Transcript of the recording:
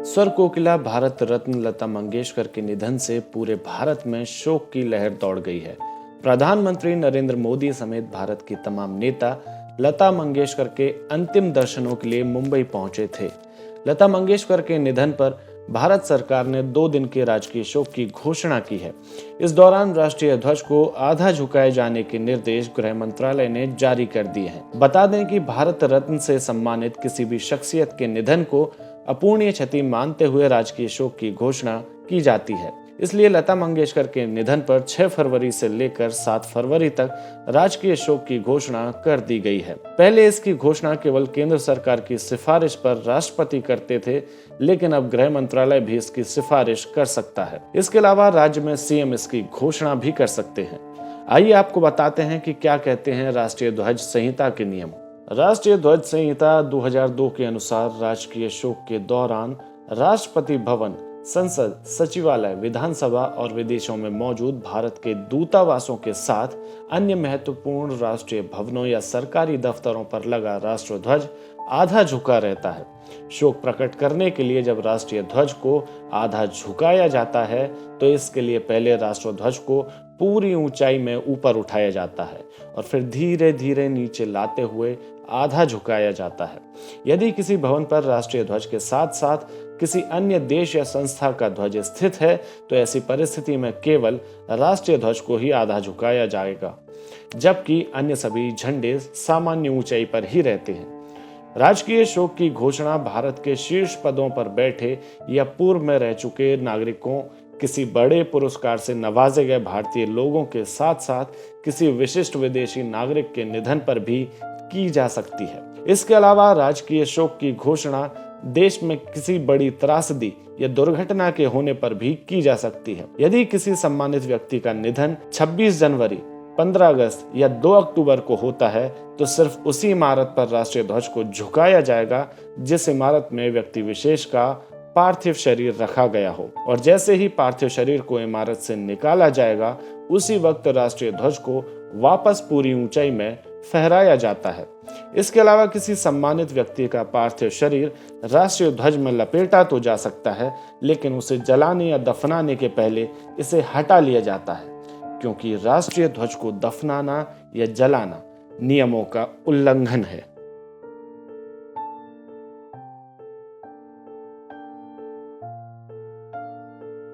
स्वर कोकिला भारत रत्न लता मंगेशकर के निधन से पूरे भारत में शोक की लहर दौड़ गई है। प्रधानमंत्री नरेंद्र मोदी समेत भारत के तमाम नेता लता मंगेशकर के अंतिम दर्शनों के लिए मुंबई पहुंचे थे। लता मंगेशकर के निधन पर भारत सरकार ने 2 दिन के राजकीय शोक की घोषणा की है। इस दौरान राष्ट्रीय ध्वज को आधा झुकाए जाने के निर्देश गृह मंत्रालय ने जारी कर दिए हैं। बता दें कि भारत रत्न से सम्मानित किसी भी शख्सियत के निधन को अपूर्णीय क्षति मानते हुए राजकीय शोक की घोषणा की जाती है। इसलिए लता मंगेशकर के निधन पर 6 फरवरी से लेकर 7 फरवरी तक राजकीय शोक की घोषणा कर दी गई है। पहले इसकी घोषणा केवल केंद्र सरकार की सिफारिश पर राष्ट्रपति करते थे, लेकिन अब गृह मंत्रालय भी इसकी सिफारिश कर सकता है। इसके अलावा राज्य में सीएम इसकी घोषणा भी कर सकते हैं। आइए आपको बताते हैं कि क्या कहते हैं राष्ट्रीय ध्वज संहिता के नियम। राष्ट्रीय ध्वज संहिता 2002 के अनुसार राजकीय शोक के दौरान राष्ट्रपति भवन, संसद, सचिवालय, विधानसभा और विदेशों में मौजूद भारत के दूतावासों के साथ अन्य महत्वपूर्ण राष्ट्रीय भवनों या सरकारी दफ्तरों पर लगा राष्ट्रध्वज आधा झुका रहता है। शोक प्रकट करने के लिए जब राष्ट्रीय ध्वज को आधा झुकाया जाता है तो इसके लिए पहले राष्ट्रध्वज को पूरी ऊंचाई में ऊपर उठाया जाता है और फिर धीरे धीरे नीचे लाते हुए आधा झुकाया जाता है। यदि किसी भवन पर राष्ट्रीय ध्वज के साथ साथ किसी अन्य देश या संस्था का ध्वज स्थित है तो ऐसी परिस्थिति में केवल राष्ट्रीय ध्वज को ही आधा झुकाया जाएगा, जबकि अन्य सभी झंडे सामान्य ऊंचाई पर ही रहते हैं। राजकीय शोक की घोषणा भारत के शीर्ष पदों पर बैठे या पूर्व में रह चुके नागरिकों, किसी बड़े पुरस्कार से नवाजे गए भारतीय लोगों के साथ साथ किसी विशिष्ट विदेशी नागरिक के निधन पर भी की जा सकती है। इसके अलावा राजकीय शोक की घोषणा देश में किसी बड़ी त्रासदी या दुर्घटना के होने पर भी की जा सकती है। यदि किसी सम्मानित व्यक्ति का निधन 26 जनवरी, 15 अगस्त या 2 अक्टूबर को होता है तो सिर्फ उसी इमारत पर राष्ट्रीय ध्वज को झुकाया जाएगा जिस इमारत में व्यक्ति विशेष का पार्थिव शरीर रखा गया हो, और जैसे ही पार्थिव शरीर को इमारत से निकाला जाएगा उसी वक्त राष्ट्रीय ध्वज को वापस पूरी ऊंचाई में फहराया जाता है। इसके अलावा किसी सम्मानित व्यक्ति का पार्थिव शरीर राष्ट्रीय ध्वज में लपेटा तो जा सकता है, लेकिन उसे जलाने या दफनाने के पहले इसे हटा लिया जाता है, क्योंकि राष्ट्रीय ध्वज को दफनाना या जलाना नियमों का उल्लंघन है।